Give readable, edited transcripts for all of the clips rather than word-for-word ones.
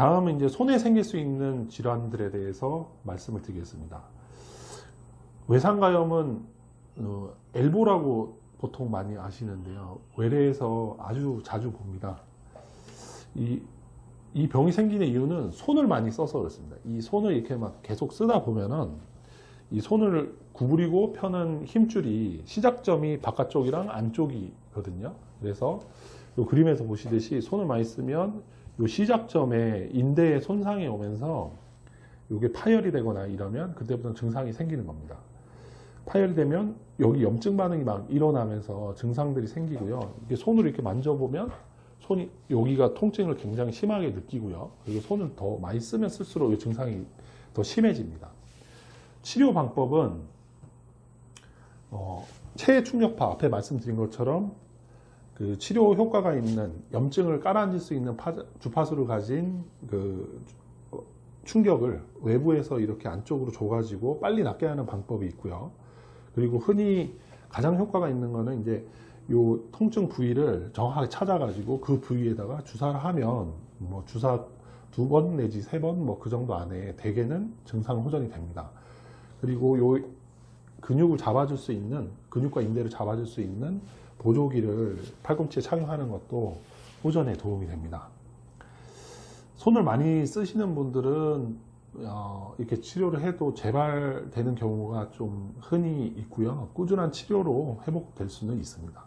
다음은 이제 손에 생길 수 있는 질환들에 대해서 말씀을 드리겠습니다. 외상가염은 엘보라고 보통 많이 아시는데요. 외래에서 아주 자주 봅니다. 이 병이 생기는 이유는 손을 많이 써서 그렇습니다. 이 손을 이렇게 막 계속 쓰다 보면은 이 손을 구부리고 펴는 힘줄이 시작점이 바깥쪽이랑 안쪽이거든요. 그래서 이 그림에서 보시듯이 손을 많이 쓰면 이 시작점에 인대에 손상이 오면서 이게 파열이 되거나 이러면 그때부터 증상이 생기는 겁니다. 파열이 되면 여기 염증 반응이 막 일어나면서 증상들이 생기고요. 이게 손으로 이렇게 만져보면 손이 여기가 통증을 굉장히 심하게 느끼고요. 그리고 손을 더 많이 쓰면 쓸수록 이 증상이 더 심해집니다. 치료 방법은 체해 충격파 앞에 말씀드린 것처럼 그 치료 효과가 있는 염증을 깔아앉힐 수 있는 주파수를 가진 그 충격을 외부에서 이렇게 안쪽으로 줘가지고 빨리 낫게 하는 방법이 있고요. 그리고 흔히 가장 효과가 있는 거는 이제 요 통증 부위를 정확하게 찾아가지고 그 부위에다가 주사를 하면 뭐 주사 2번 내지 3번 뭐 그 정도 안에 대개는 증상 호전이 됩니다. 그리고 요 근육을 잡아줄 수 있는 근육과 인대를 잡아줄 수 있는 보조기를 팔꿈치에 착용하는 것도 호전에 도움이 됩니다. 손을 많이 쓰시는 분들은 이렇게 치료를 해도 재발되는 경우가 좀 흔히 있고요. 꾸준한 치료로 회복될 수는 있습니다.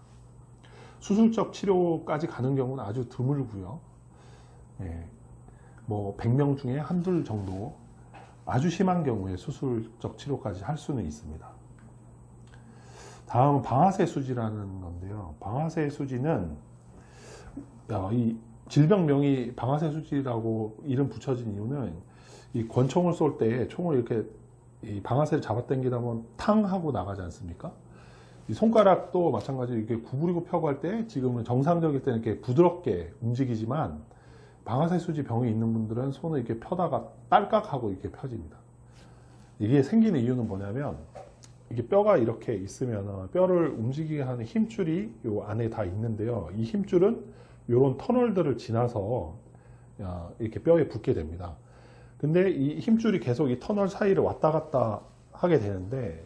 수술적 치료까지 가는 경우는 아주 드물고요. 뭐 100명 중에 한둘 정도 아주 심한 경우에 수술적 치료까지 할 수는 있습니다. 다음은 방아쇠 수지라는 건데요. 방아쇠 수지는 이 질병명이 방아쇠 수지라고 이름 붙여진 이유는 이 권총을 쏠 때 총을 이렇게 이 방아쇠를 잡아당기다 보면 탕 하고 나가지 않습니까? 이 손가락도 마찬가지로 이렇게 구부리고 펴고 할 때 지금은 정상적일 때는 이렇게 부드럽게 움직이지만 방아쇠 수지 병이 있는 분들은 손을 이렇게 펴다가 딸깍하고 이렇게 펴집니다. 이게 생기는 이유는 뭐냐면 이게 뼈가 이렇게 있으면 뼈를 움직이게 하는 힘줄이 요 안에 다 있는데요. 이 힘줄은 이런 터널들을 지나서 이렇게 뼈에 붙게 됩니다. 근데 이 힘줄이 계속 이 터널 사이를 왔다 갔다 하게 되는데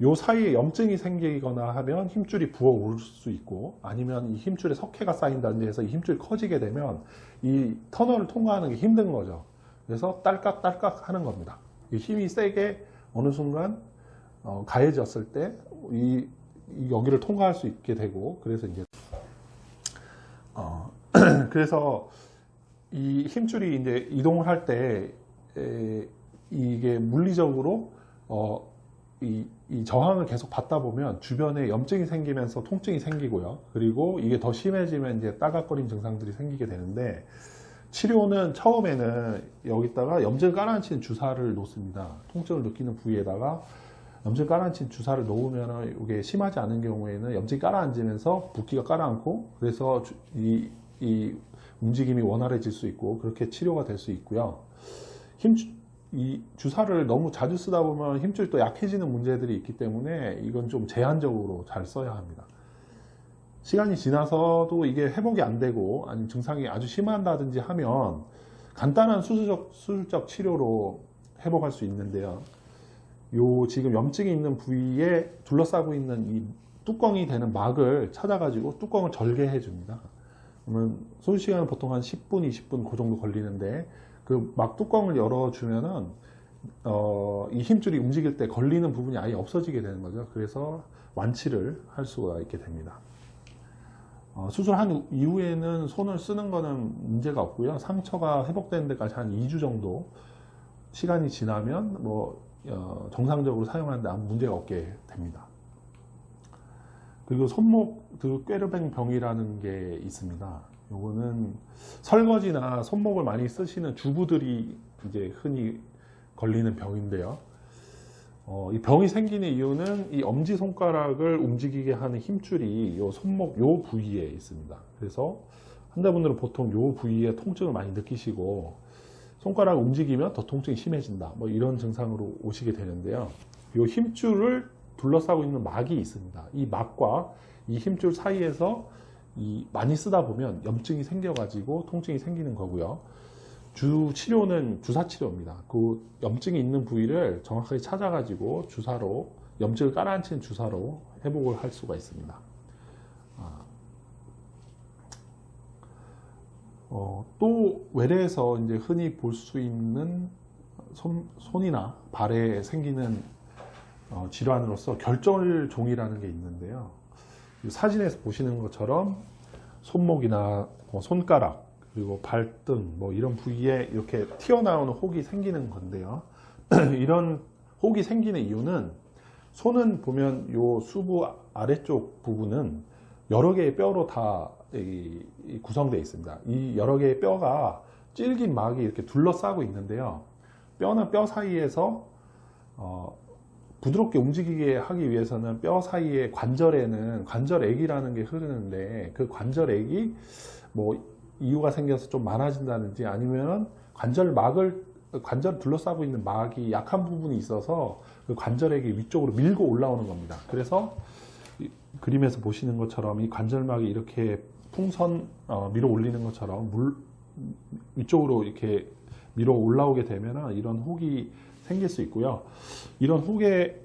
요 사이에 염증이 생기거나 하면 힘줄이 부어오를 수 있고 아니면 이 힘줄에 석회가 쌓인다든지 해서 이 힘줄이 커지게 되면 이 터널을 통과하는 게 힘든 거죠. 그래서 딸깍딸깍 하는 겁니다. 이 힘이 세게 어느 순간 가해졌을 때 이 여기를 통과할 수 있게 되고 그래서 이제 그래서 이 힘줄이 이제 이동을 할 때 이게 물리적으로 이 저항을 계속 받다 보면 주변에 염증이 생기면서 통증이 생기고요. 그리고 이게 더 심해지면 이제 따갑거림 증상들이 생기게 되는데 치료는 처음에는 여기다가 염증을 깔아앉힌 주사를 놓습니다. 통증을 느끼는 부위에다가 염증 깔아앉힌 주사를 놓으면 이게 심하지 않은 경우에는 염증이 깔아앉으면서 붓기가 깔아앉고 그래서 이 움직임이 원활해질 수 있고 그렇게 치료가 될 수 있고요. 이 주사를 너무 자주 쓰다 보면 힘줄이 또 약해지는 문제들이 있기 때문에 이건 좀 제한적으로 잘 써야 합니다. 시간이 지나서도 이게 회복이 안 되고 아니면 증상이 아주 심하다든지 하면 간단한 수술적 치료로 회복할 수 있는데요. 요 지금 염증이 있는 부위에 둘러싸고 있는 이 뚜껑이 되는 막을 찾아가지고 뚜껑을 절개해 줍니다. 그러면 소요 시간은 보통 한 10분, 20분 그 정도 걸리는데 그 막 뚜껑을 열어주면은 이 힘줄이 움직일 때 걸리는 부분이 아예 없어지게 되는 거죠. 그래서 완치를 할 수가 있게 됩니다. 수술한 이후에는 손을 쓰는 거는 문제가 없고요. 상처가 회복되는 데까지 한 2주 정도 시간이 지나면 정상적으로 사용하는데 아무 문제가 없게 됩니다. 그리고 손목 꾀르뱅 병이라는 게 있습니다. 요거는 설거지나 손목을 많이 쓰시는 주부들이 이제 흔히 걸리는 병인데요. 이 병이 생기는 이유는 이 엄지손가락을 움직이게 하는 힘줄이 요 손목 요 부위에 있습니다. 그래서 환자분들은 보통 요 부위에 통증을 많이 느끼시고 손가락을 움직이면 더 통증이 심해진다. 뭐 이런 증상으로 오시게 되는데요. 요 힘줄을 둘러싸고 있는 막이 있습니다. 이 막과 이 힘줄 사이에서 많이 쓰다 보면 염증이 생겨가지고 통증이 생기는 거고요. 주 치료는 주사 치료입니다. 그 염증이 있는 부위를 정확하게 찾아가지고 주사로, 염증을 깔아앉힌 주사로 회복을 할 수가 있습니다. 또 외래에서 이제 흔히 볼 수 있는 손이나 발에 생기는 질환으로서 결절종이라는 게 있는데요. 사진에서 보시는 것처럼 손목이나 손가락, 그리고 발등 이런 부위에 이렇게 튀어나오는 혹이 생기는 건데요. 이런 혹이 생기는 이유는, 손은 보면 요 수부 아래쪽 부분은 여러 개의 뼈로 다 구성되어 있습니다. 이 여러 개의 뼈가 질긴 막이 이렇게 둘러싸고 있는데요. 뼈나 뼈 사이에서 부드럽게 움직이게 하기 위해서는 뼈 사이에 관절에는 관절액이라는 게 흐르는데, 그 관절액이 이유가 생겨서 좀 많아진다든지, 아니면 관절을 둘러싸고 있는 막이 약한 부분이 있어서 그 관절액이 위쪽으로 밀고 올라오는 겁니다. 그래서 그림에서 보시는 것처럼 이 관절막이 이렇게 풍선 밀어 올리는 것처럼 위쪽으로 이렇게 밀어 올라오게 되면 이런 혹이 생길 수 있고요. 이런 혹에서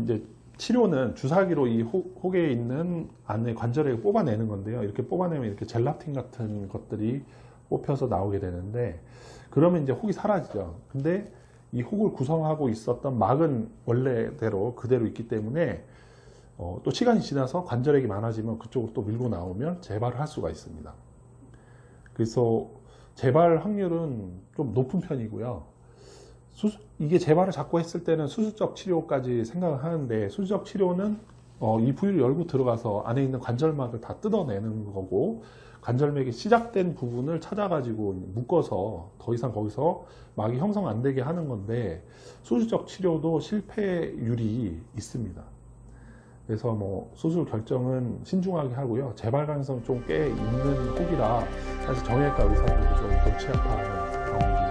이제 치료는 주사기로 이 혹에 있는 안에 관절액을 뽑아내는 건데요. 이렇게 뽑아내면 이렇게 젤라틴 같은 것들이 뽑혀서 나오게 되는데, 그러면 이제 혹이 사라지죠. 근데 이 혹을 구성하고 있었던 막은 원래대로 그대로 있기 때문에 또 시간이 지나서 관절액이 많아지면 그쪽으로 또 밀고 나오면 재발을 할 수가 있습니다. 그래서 재발 확률은 좀 높은 편이고요. 이게 재발을 자꾸 했을 때는 수술적 치료까지 생각을 하는데, 수술적 치료는 이 부위를 열고 들어가서 안에 있는 관절막을 다 뜯어내는 거고, 관절맥이 시작된 부분을 찾아가지고 묶어서 더 이상 거기서 막이 형성 안 되게 하는 건데, 수술적 치료도 실패율이 있습니다. 그래서 수술 결정은 신중하게 하고요. 재발 가능성 좀 꽤 있는 혹이라 사실 정형외과 의사들도 좀 골치 아파하는 경우입니다.